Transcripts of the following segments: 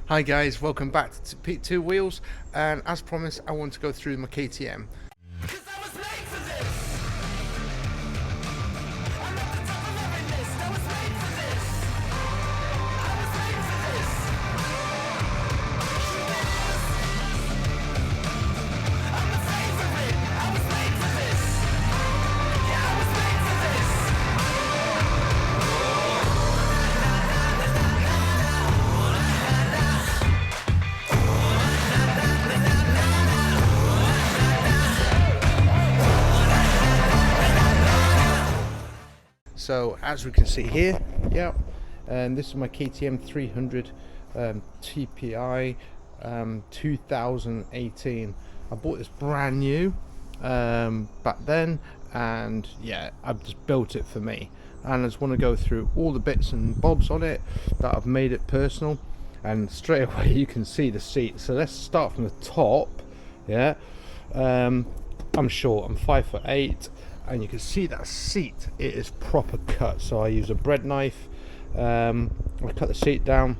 Hi guys, welcome back to Pete Two Wheels, and as promised I want to go through my KTM. So as we can see here, and this is my KTM 300 TPI 2018. I bought this brand new back then, and yeah, I've just built it for me, and I just want to go through all the bits and bobs on it that I've made it personal. And straight away you can see the seat. So let's start from the top. I'm short, I'm 5'8", and you can see that seat, it is proper cut. So I use a bread knife, I cut the seat down.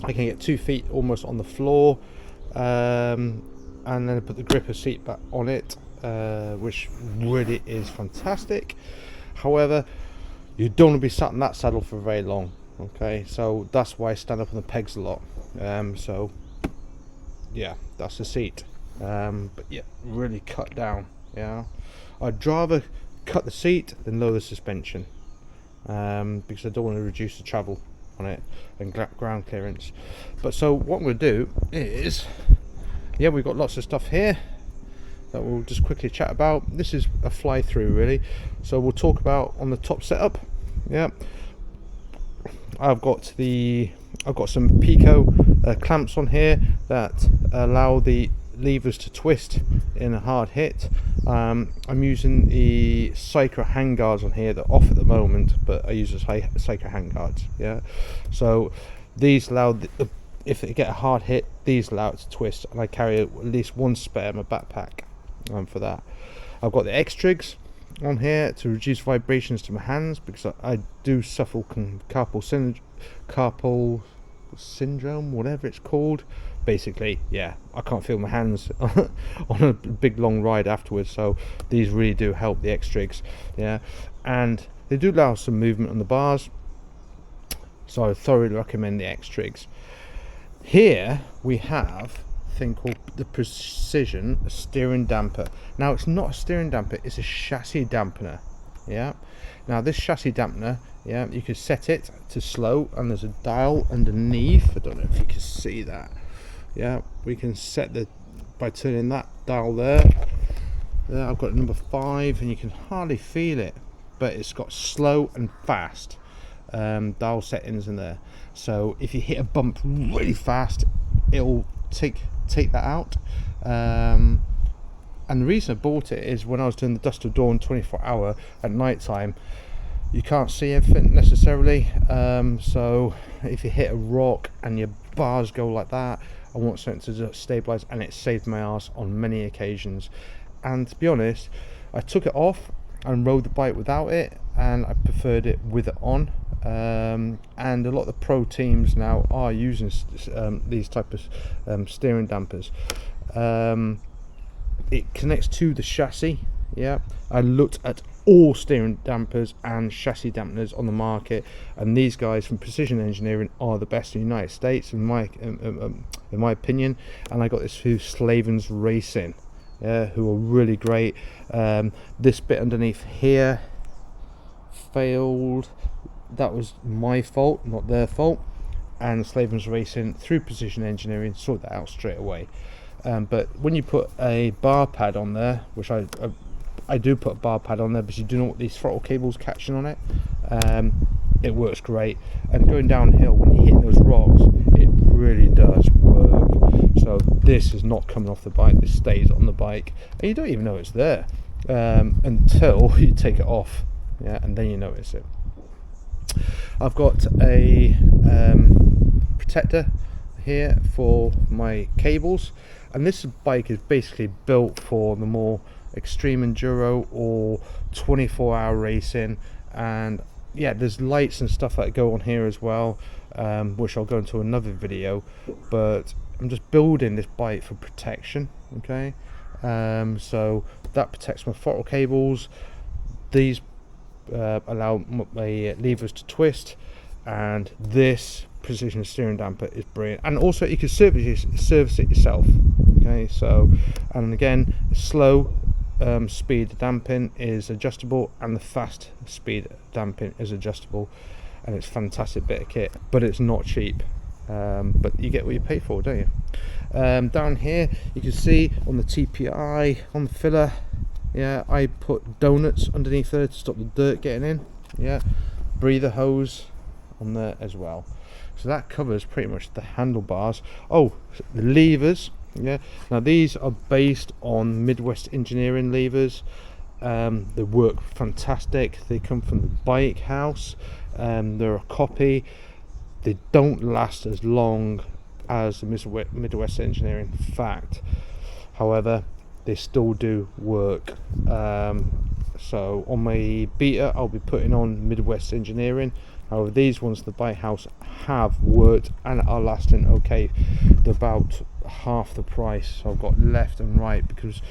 I can get 2 feet almost on the floor, and then I put the gripper seat back on it, which really is fantastic. However, you don't want to be sat in that saddle for very long, okay? So that's why I stand up on the pegs a lot. So yeah, that's the seat. But yeah, really cut down. I'd rather cut the seat than lower the suspension, because I don't want to reduce the travel on it and ground clearance. But so what I'm going to do is, we've got lots of stuff here that we'll just quickly chat about. This is a fly through really, so we'll talk about on the top setup. I've got some Pico clamps on here that allow the levers to twist in a hard hit. I'm using the Cycra handguards on here. They're off at the moment, but I use the Cycra handguards. So these allow if they get a hard hit, these allow it to twist, and I carry at least one spare in my backpack for that. I've got the X-Trigs on here to reduce vibrations to my hands, because I do suffer carpal syndrome, whatever it's called. Basically, I can't feel my hands on a big long ride afterwards, so these really do help, the X-Trigs. And they do allow some movement on the bars, so I thoroughly recommend the X-Trigs. Here we have a thing called the Precision steering damper. Now it's not a steering damper, it's a chassis dampener. Now this chassis dampener, you can set it to slow, and there's a dial underneath. I don't know if you can see that. We can set by turning that dial there. I've got number 5, and you can hardly feel it, but it's got slow and fast dial settings in there. So if you hit a bump really fast, it'll take that out. And the reason I bought it is when I was doing the Dust of Dawn 24-hour at night time, you can't see everything necessarily. So if you hit a rock and your bars go like that, I want something to stabilize, and it saved my ass on many occasions. And to be honest, I took it off and rode the bike without it, and I preferred it with it on. And a lot of the pro teams now are using these type of steering dampers. It connects to the chassis. I looked at all steering dampers and chassis dampeners on the market, and these guys from Precision Engineering are the best in the United States, in my opinion. And I got this through Slavens Racing, who are really great. This bit underneath here failed. That was my fault, not their fault. And Slavens Racing through Precision Engineering sorted that out straight away. But when you put a bar pad on there, which I do put a bar pad on there, because you do not want these throttle cables catching on it, it works great. And going downhill, when you're hitting those rocks, it really does work. So this is not coming off the bike, this stays on the bike, and you don't even know it's there until you take it off, and then you notice it. I've got a protector here for my cables, and this bike is basically built for the more extreme enduro or 24-hour racing, and yeah, there's lights and stuff that go on here as well, which I'll go into another video, but I'm just building this bike for protection. Okay, so that protects my throttle cables. These allow my levers to twist, and this precision steering damper is brilliant. And also you can service it yourself. Okay, so, and again, slow speed damping is adjustable, and the fast speed damping is adjustable, and it's a fantastic bit of kit, but it's not cheap. But you get what you pay for, don't you? Down here you can see on the TPI, on the filler, yeah, I put donuts underneath there to stop the dirt getting in. Yeah, breather hose on there as well. So that covers pretty much the handlebars. Oh, the levers. Yeah, now these are based on Midwest Engineering levers. They work fantastic. They come from the bike house. They're a copy. They don't last as long as the Midwest Engineering fact. However, they still do work. So on my Beta, I'll be putting on Midwest Engineering. However, these ones, the bike house, have worked and are lasting okay. They're about half the price. So I've got left and right because,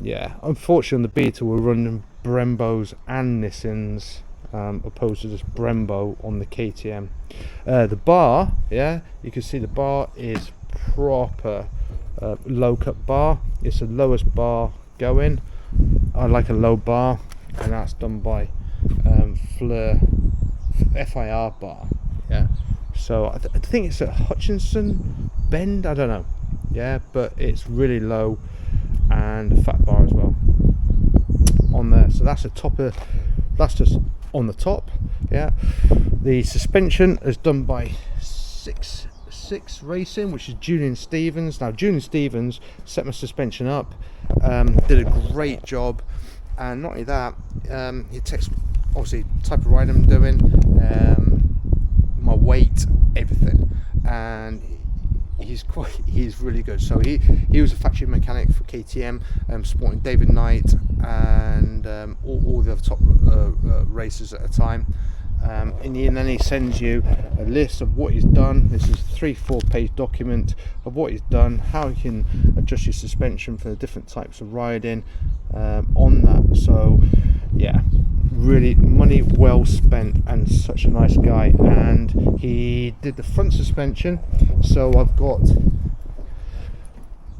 yeah, unfortunately, the Beta were running Brembos and Nissans, opposed to just Brembo on the KTM. The bar, yeah, you can see the bar is proper low cut bar. It's the lowest bar going. I like a low bar, and that's done by FIR bar. Yeah, so I think it's a Hutchinson bend, I don't know. Yeah, but it's really low, and a fat bar as well on there. So that's the top of, that's just on the top. Yeah, the suspension is done by six Racing, which is Julian Stevens. Now Julian Stevens set my suspension up, did a great job, and not only that, he takes obviously type of ride I'm doing, my weight, everything, and he's really good. So he was a factory mechanic for KTM, supporting David Knight and all the other top racers at the time. And then he sends you a list of what he's done. This is a 3-4 page document of what he's done, how you can adjust your suspension for the different types of riding on that. So yeah, really money well spent, and such a nice guy. And he did the front suspension, so I've got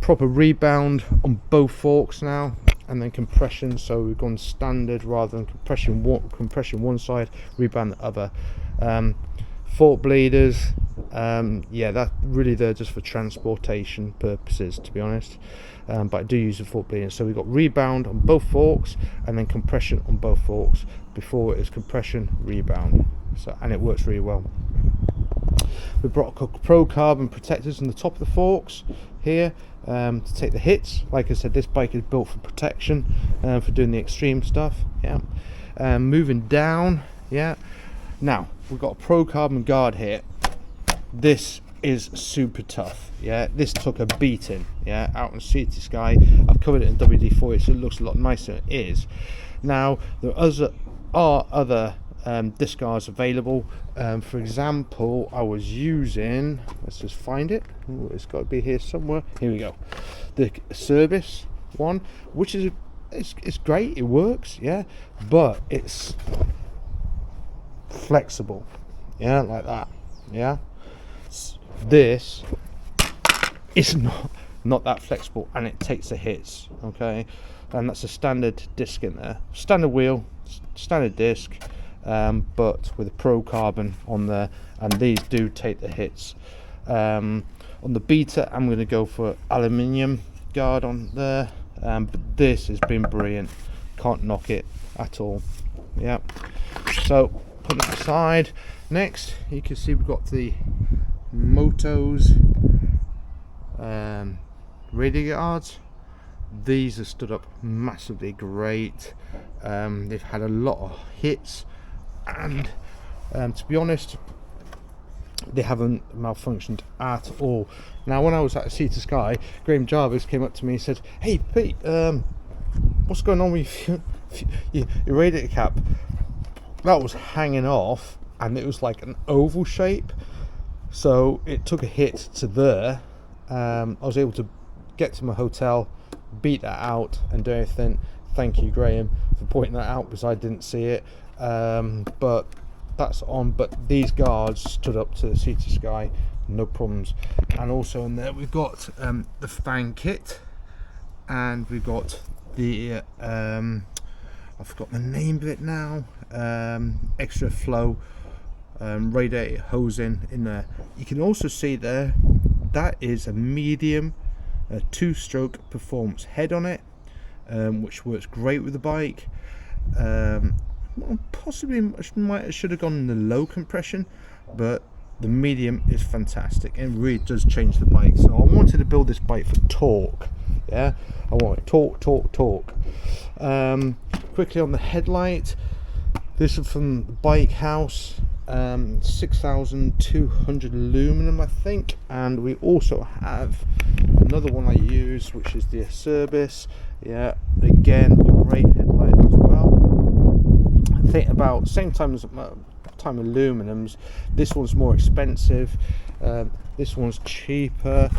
proper rebound on both forks now, and then compression, so we've gone standard rather than compression one side, rebound the other. Fork bleeders, yeah, that really they're just for transportation purposes, to be honest, but I do use the fork bleeders. So we've got rebound on both forks and then compression on both forks. Before it was compression, rebound, so, and it works really well. We brought Pro Carbon protectors on the top of the forks here, to take the hits. Like I said, this bike is built for protection, for doing the extreme stuff. Yeah, moving down. Yeah, now we've got a Pro Carbon guard here. This is super tough. Yeah, this took a beating. Yeah, out in Sea to Sky. I've covered it in WD-40, so it looks a lot nicer than it is. Now there are other disc guards available. For example, I was using, let's just find it. Ooh, it's got to be here somewhere. Here we go. The service one, which is it's great. It works, yeah, but it's flexible, yeah, like that. Yeah, this is not that flexible, and it takes the hits. Okay, and that's a standard disc in there, standard wheel, standard disc. But with a Pro Carbon on there, and these do take the hits. On the Beta, I'm going to go for aluminium guard on there, but this has been brilliant. Can't knock it at all. Yeah. So put it aside. Next, you can see we've got the Motos radiator guards. These have stood up massively great. They've had a lot of hits, and to be honest, they haven't malfunctioned at all. Now, when I was at Sea to Sky, Graham Jarvis came up to me and said, "Hey Pete, what's going on with your radiator cap, that was hanging off, and it was like an oval shape, so it took a hit to there. I was able to get to my hotel, beat that out and do everything. Thank you, Graham, for pointing that out, because I didn't see it. But that's on. But these guards stood up to the Sea to Sky, no problems. And also in there we've got the fan kit, and we've got the I forgot the name of it now, extra flow radiator hosing in there. You can also see there, that is a medium 2-stroke performance head on it, which works great with the bike. Possibly should have gone in the low compression, but the medium is fantastic. It really does change the bike. So I wanted to build this bike for torque. Yeah, I want torque. Quickly on the headlight, this is from the Bike House, 6,200 aluminum, I think. And we also have another one I use, which is the Acerbis. Yeah, again, a great headlight as well. I think about same time as aluminums. This one's more expensive. This one's cheaper,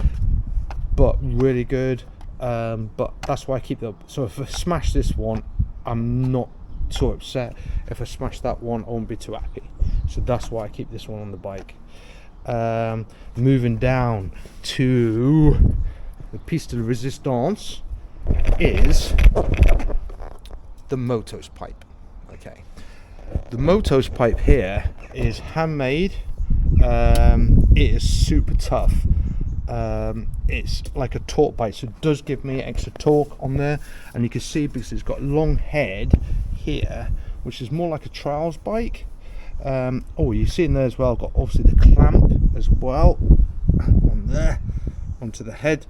but really good. But that's why I keep them. So if I smash this one, I'm not so upset. If I smash that one, I won't be too happy. So that's why I keep this one on the bike. Moving down to the piece de resistance is the Motos pipe. Okay, the Motos pipe here is handmade. It is super tough. It's like a torque bike, so it does give me extra torque on there, and you can see because it's got a long head here, which is more like a trials bike. Oh, you see in there as well, got obviously the clamp as well on there onto the head.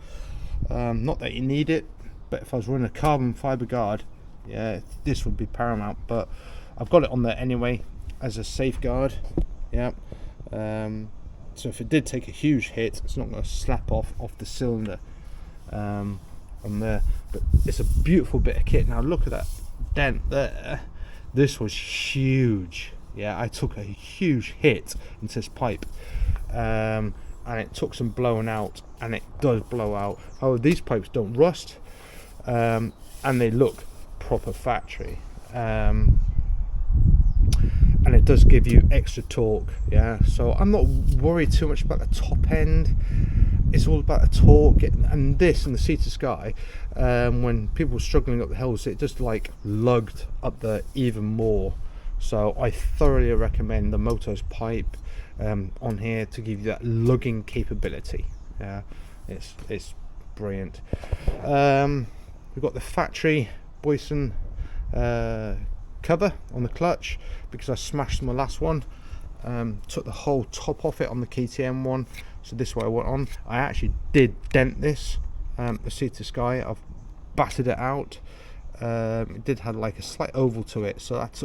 Not that you need it, but if I was running a carbon fiber guard, yeah, this would be paramount, but I've got it on there anyway as a safeguard. Yeah. So if it did take a huge hit, it's not going to slap off the cylinder on there. But it's a beautiful bit of kit. Now look at that dent there. This was huge. Yeah, I took a huge hit into this pipe, and it took some blowing out, and it does blow out. Oh, these pipes don't rust, and they look proper factory. And it does give you extra torque. Yeah, so I'm not worried too much about the top end. It's all about the torque. And this and the Sea to Sky, when people were struggling up the hills, it just like lugged up there even more. So I thoroughly recommend the Motos pipe on here to give you that lugging capability. Yeah, it's brilliant. We've got the factory Boyson cover on the clutch, because I smashed my last one. Took the whole top off it on the KTM one, so this way I went on. I actually did dent this, the Sea to Sky. I've battered it out. It did have like a slight oval to it, so that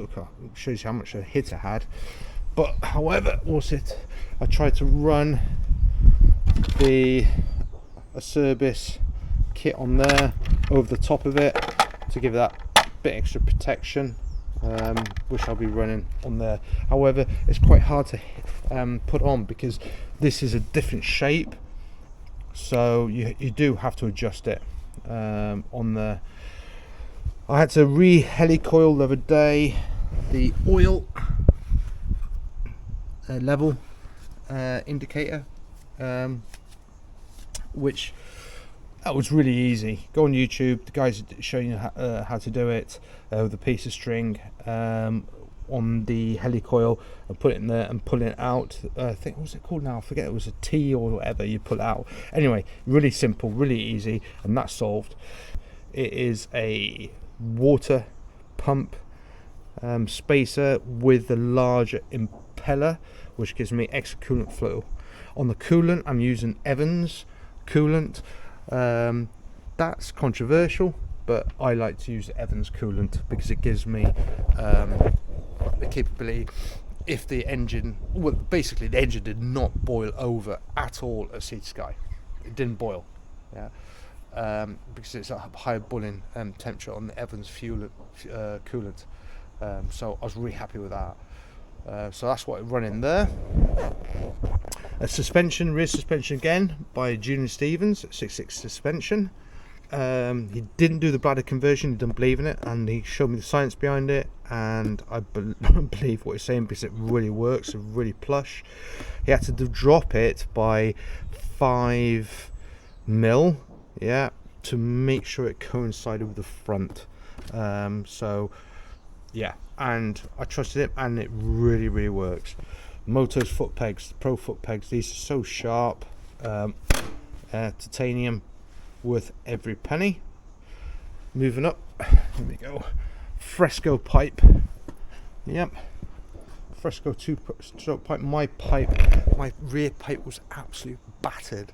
shows you how much a hit I had. But however, I tried to run the Acerbis kit on there over the top of it to give that bit extra protection, which I'll be running on there. However, it's quite hard to put on because this is a different shape, so you do have to adjust it on there. I had to re-helicoil the other day the oil level indicator, which that was really easy. Go on YouTube, the guys are showing you how to do it with a piece of string on the helicoil, and put it in there and pull it out. I think, what was it called now? I forget. It was a T or whatever you pull it out. Anyway, really simple, really easy, and that's solved. It is a water pump spacer with the larger impeller, which gives me extra coolant flow. On the coolant, I'm using Evans coolant. That's controversial, but I like to use Evans coolant because it gives me the capability. If the engine, well, basically the engine did not boil over at all at Sea to Sky. It didn't boil. Yeah. because it's a higher boiling temperature on the Evans fuel coolant. So I was really happy with that. So that's what I'm running there. A suspension, rear suspension again by Junior Stevens, 6.6 suspension. He didn't do the bladder conversion, he didn't believe in it, and he showed me the science behind it, and I believe what he's saying because it really works, it's really plush. He had to drop it by 5 mil, yeah, to make sure it coincided with the front. So yeah, and I trusted it, and it really works. Moto's foot pegs, pro foot pegs, these are so sharp. Titanium, worth every penny. Moving up, here we go. Fresco pipe, yep, Fresco 2-stroke pipe. My rear pipe was absolutely battered,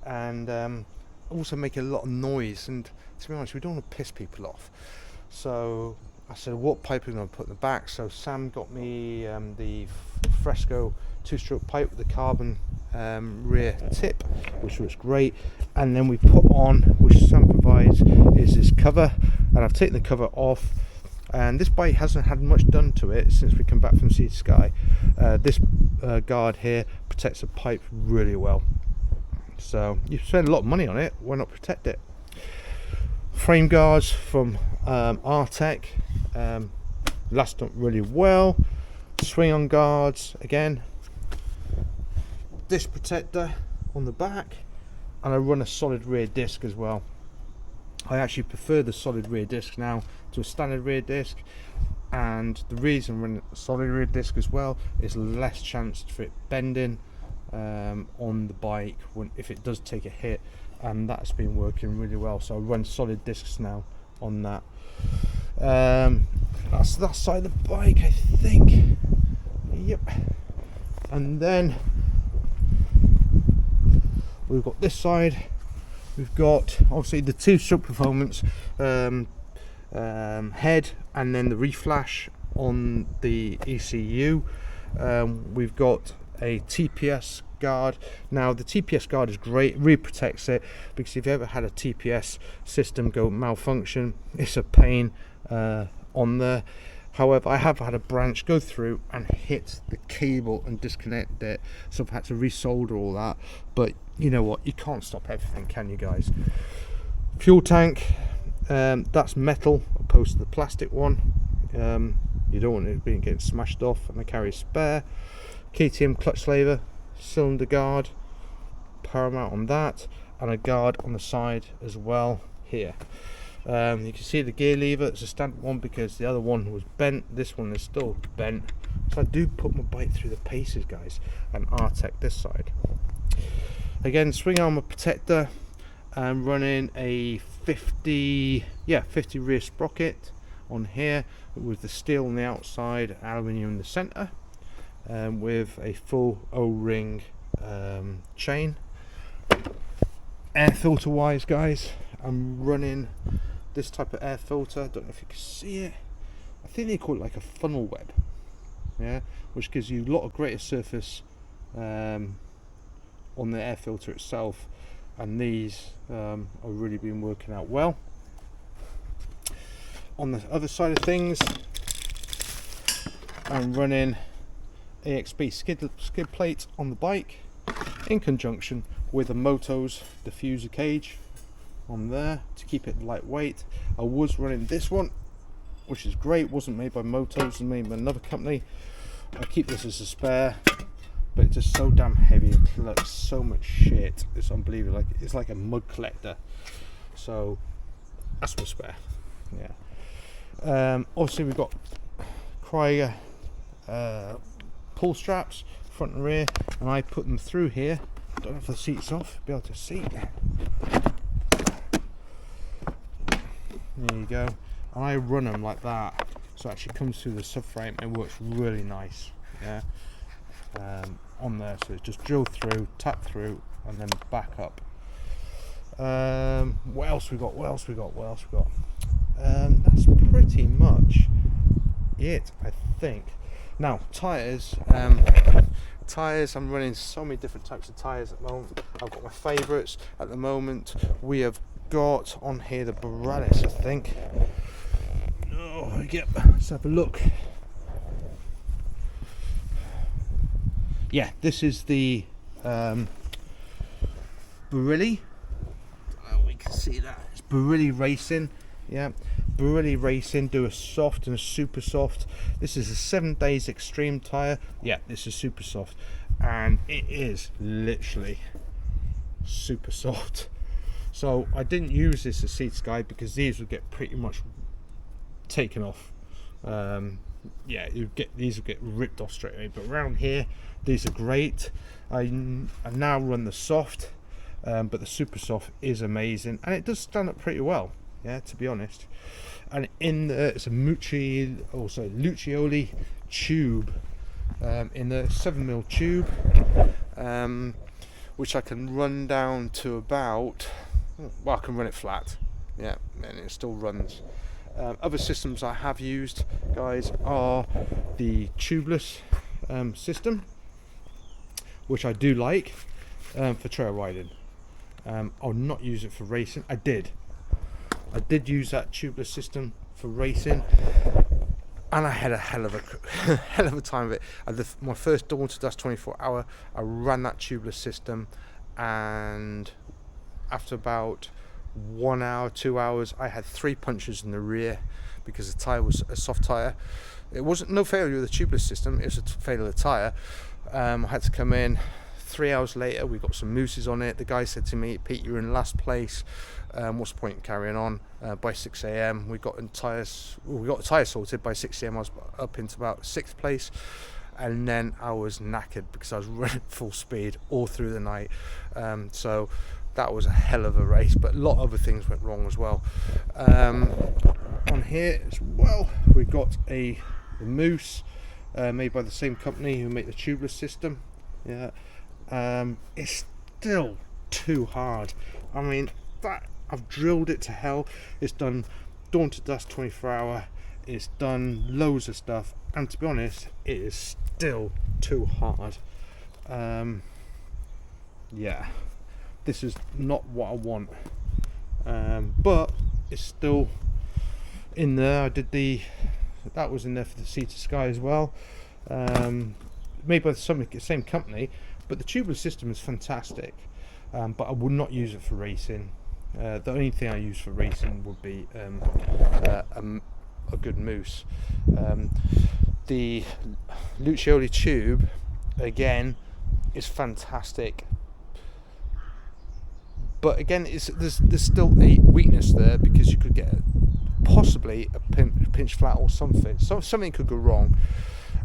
and also making a lot of noise, and to be honest, we don't want to piss people off, so I said, what pipe are we going to put in the back? So Sam got me the Fresco 2-stroke pipe with the carbon rear tip, which was great. And then we put on, which Sam provides, is this cover, and I've taken the cover off, and this bike hasn't had much done to it since we come back from Sea to Sky. This guard here protects the pipe really well, so you spend a lot of money on it, why not protect it? Frame guards from Artec, last up really well. Swing on guards again, disc protector on the back, and I run a solid rear disc as well. I actually prefer the solid rear disc now to a standard rear disc, and the reason running a solid rear disc as well is less chance for it bending on the bike if it does take a hit, and that's been working really well. So I run solid discs now on that. That's that side of the bike, I think. Yep. And then we've got this side. We've got obviously the 2-stroke performance head, and then the reflash on the ECU. We've got a TPS guard. Now the TPS guard is great, it really protects it, because if you ever had a TPS system go malfunction, it's a pain on there. However, I have had a branch go through and hit the cable and disconnect it, so I've had to resolder all that. But you know what, you can't stop everything, can you guys? Fuel tank, that's metal opposed to the plastic one. You don't want it being getting smashed off, and I carry a spare. KTM clutch lever, cylinder guard, power mount on that, and a guard on the side as well here. You can see the gear lever, it's a standard one because the other one was bent, this one is still bent, so I do put my bike through the paces, guys. And Artec this side. Again, swing armor protector, I'm running a 50 rear sprocket on here with the steel on the outside, aluminium in the center, with a full O-ring chain. Air filter wise, guys, I'm running this type of air filter. I don't know if you can see it. I think they call it like a funnel web, yeah, which gives you a lot of greater surface on the air filter itself, and these have really been working out well. On the other side of things, I'm running AXB skid plate on the bike in conjunction with a Moto's diffuser cage on there to keep it lightweight. I was running this one, which is great, wasn't made by Moto's, and made by another company. I keep this as a spare, but it's just so damn heavy and collects so much shit, it's unbelievable. It's like a mud collector, so that's my spare. Yeah. Obviously we've got Krieger pull straps front and rear, and I put them through here. Don't know if the seat's off, be able to see. There you go. And I run them like that, so it actually comes through the subframe and works really nice. Yeah. On there, so it's just drill through, tap through, and then back up. What else we got? That's pretty much it, I think. Now tires. I'm running so many different types of tires at the moment. I've got my favourites at the moment. We have got on here the Borealis, I think. Oh, yep. Let's have a look. Yeah, this is the Borelli. We can see that it's Borelli Racing. Yeah, Borelli Racing do a soft and a super soft. This is a 7 days extreme tire. Yeah, this is super soft, and it is literally super soft. So I didn't use this as Sea to Sky because these would get pretty much taken off. Yeah, these will get ripped off straight away. But around here, these are great. I now run the soft, but the super soft is amazing, and it does stand up pretty well. Yeah, to be honest. And in the it's a Lucioli tube, in the 7mm tube, which I can run down to about. Well, I can run it flat. Yeah, and it still runs. Other systems I have used, guys, are the tubeless system, which I do like for trail riding. I'll not use it for racing. I did use that tubeless system for racing, and I had a hell of a time of it. My first Dawn to Dust 24-hour, I ran that tubeless system, and after about 1 hour, 2 hours, I had 3 punctures in the rear because the tyre was a soft tyre. It wasn't no failure with the tubeless system, it was a failure of the tyre. I had to come in 3 hours later. We got some mousses on it. The guy said to me, "Pete, you're in last place. What's the point in carrying on?" By 6 a.m. we got the tyre sorted. By 6 a.m. I was up into about 6th place, and then I was knackered because I was running full speed all through the night. So that was a hell of a race, but a lot of other things went wrong as well. On here as well, we got a mousse made by the same company who make the tubeless system. Yeah, it's still too hard. I mean, that I've drilled it to hell. It's done Dawn to Dust 24-hour. It's done loads of stuff, and to be honest, it is still too hard. Yeah, this is not what I want, but it's still in there. That was in there for the Sea to Sky as well, made by the same company, but the tubeless system is fantastic, but I would not use it for racing. The only thing I use for racing would be a good mousse. The Lucioli tube, again, is fantastic, but again, there's still a weakness there because you could get possibly a pinch flat or something. So something could go wrong,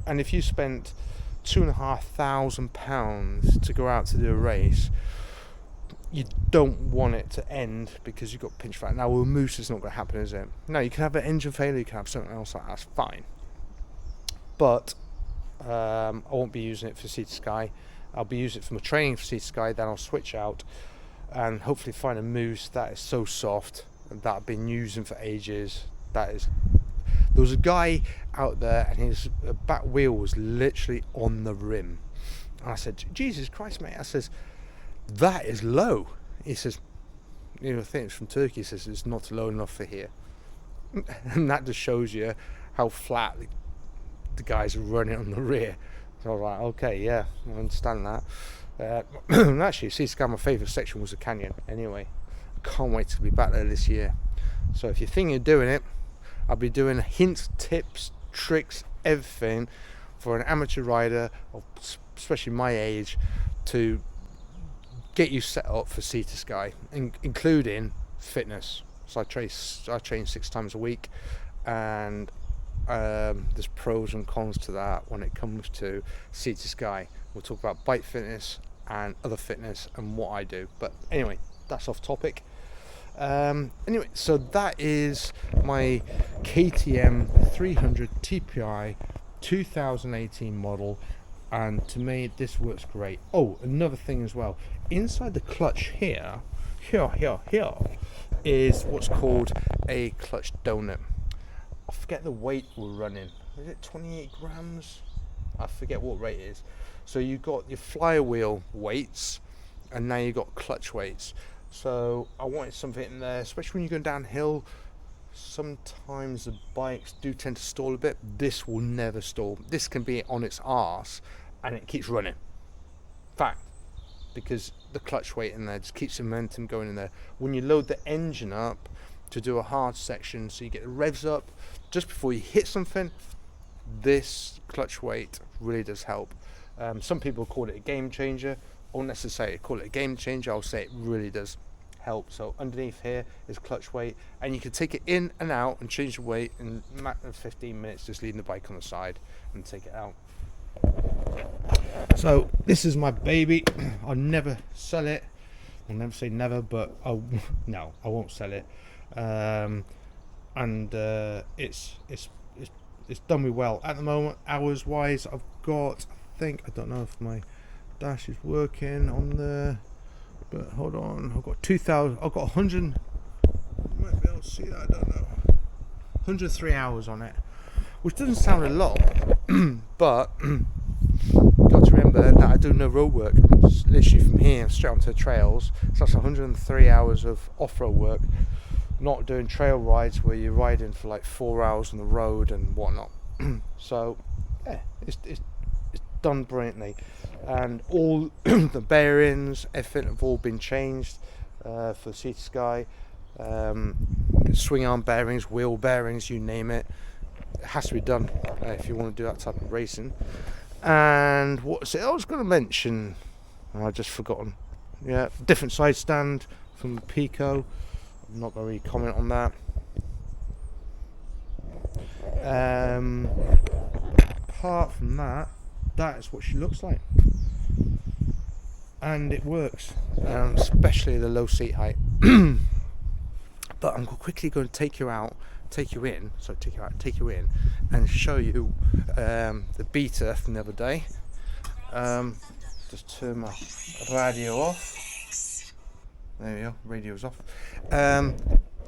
and if you spent £2,500 to go out to do a race, you don't want it to end because you've got pinch flat. Now with mousse, it's not going to happen, is it? No, you can have an engine failure, you can have something else like that's fine. But I won't be using it for Sea to Sky. I'll be using it for my training for Sea to Sky. Then I'll switch out and hopefully find a mousse that is so soft that I've been using for ages. There was a guy out there and his back wheel was literally on the rim, and I said, "Jesus Christ, mate!" I says, "That is low." He says, "I think it's from Turkey." He says, "It's not low enough for here." And that just shows you how flat the guys are running on the rear. So I was like, okay, yeah, I understand that. And actually, Sea to Sky, my favourite section was the canyon. Anyway, I can't wait to be back there this year. So if you're thinking of doing it, I'll be doing hints, tips, tricks, everything for an amateur rider, especially my age, to get you set up for Sea to Sky, including fitness. So I train 6 times a week, and there's pros and cons to that when it comes to Sea to Sky. We'll talk about bike fitness and other fitness and what I do. But anyway, that's off topic. Anyway, so that is my KTM 300 TPI 2018 model, and to me this works great. Oh, another thing as well, inside the clutch here is what's called a clutch donut. I forget the weight we're running. Is it 28 grams? I forget what rate it is. So you got your flywheel weights, and now you got clutch weights. So I wanted something in there, especially when you're going downhill. Sometimes the bikes do tend to stall a bit. This will never stall. This can be on its arse and it keeps running. Fact, because the clutch weight in there just keeps the momentum going in there. When you load the engine up to do a hard section, so you get the revs up just before you hit something, this clutch weight really does help. Some people call it a game changer. I won't necessarily call it a game changer. I'll say it really does help. So underneath here is clutch weight, and you can take it in and out and change the weight in a matter of 15 minutes, just leaving the bike on the side and take it out. So this is my baby. I'll never sell it. I'll never say never, but no, I won't sell it. It's done me well at the moment. Hours wise, I've got, I don't know if my dash is working on there, but hold on, I've got 2,000, I've got 100, you might be able to see that, I don't know, 103 hours on it, which doesn't sound a lot, but got to remember that I do no road work. Just literally from here straight onto the trails, so that's 103 hours of off-road work, not doing trail rides where you're riding for like 4 hours on the road and whatnot. So yeah, it's done brilliantly, and all the bearings, everything have all been changed for the Sea to Sky. Swing arm bearings, wheel bearings, you name it, it has to be done if you want to do that type of racing. And what's it I was going to mention, I've just forgotten. Yeah, different side stand from Pico. I'm not going to really comment on that. Apart from that, that is what she looks like, and it works, especially the low seat height. But I'm quickly going to take you in, and show you the beta from the other day. Just turn my radio off. There we go, radio's off.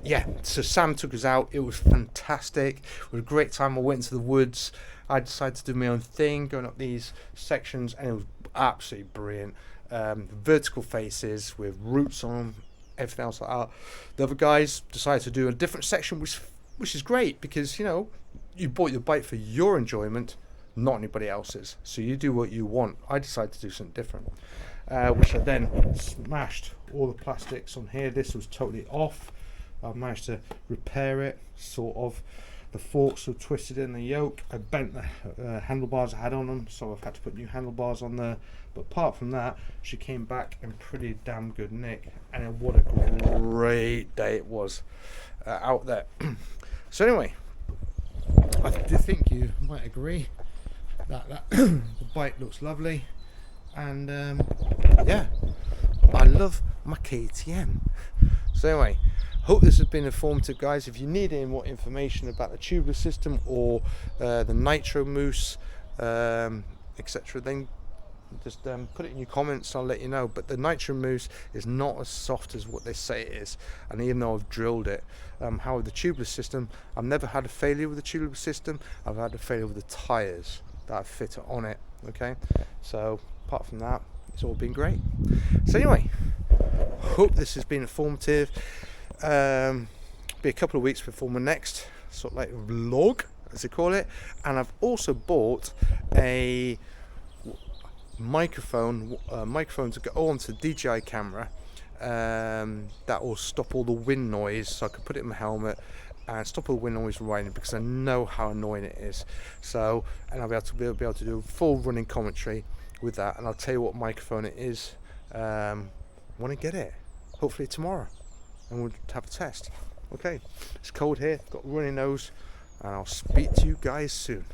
Yeah, so Sam took us out. It was fantastic. It was a great time. I went into the woods. I decided to do my own thing, going up these sections, and it was absolutely brilliant. Vertical faces with roots on them, everything else like that. The other guys decided to do a different section, which is great, because you bought your bike for your enjoyment, not anybody else's. So you do what you want. I decided to do something different, which I then smashed all the plastics on here. This was totally off. I managed to repair it, sort of. The forks were twisted in the yoke. I bent the handlebars I had on them, so I've had to put new handlebars on there. But apart from that, she came back in pretty damn good nick, and what a great day it was out there. So anyway, I do think you might agree that the bike looks lovely, and yeah, I love my KTM. So anyway, hope this has been informative, guys. If you need any more information about the tubeless system or the nitro mousse, etc., then just put it in your comments. I'll let you know. But the nitro mousse is not as soft as what they say it is, and even though I've drilled it, however, the tubeless system, I've never had a failure with the tubeless system. I've had a failure with the tires that I've fitted on it. Okay, so apart from that, it's all been great. So anyway, hope this has been informative. Be a couple of weeks before my next sort of like vlog, as they call it, and I've also bought a microphone to go onto the DJI camera that will stop all the wind noise, so I can put it in my helmet and stop all the wind noise from riding, because I know how annoying it is. So, and I'll be able to do full running commentary with that, and I'll tell you what microphone it is when I get it, hopefully tomorrow, and we'll have a test. Okay, it's cold here, got a runny nose, and I'll speak to you guys soon.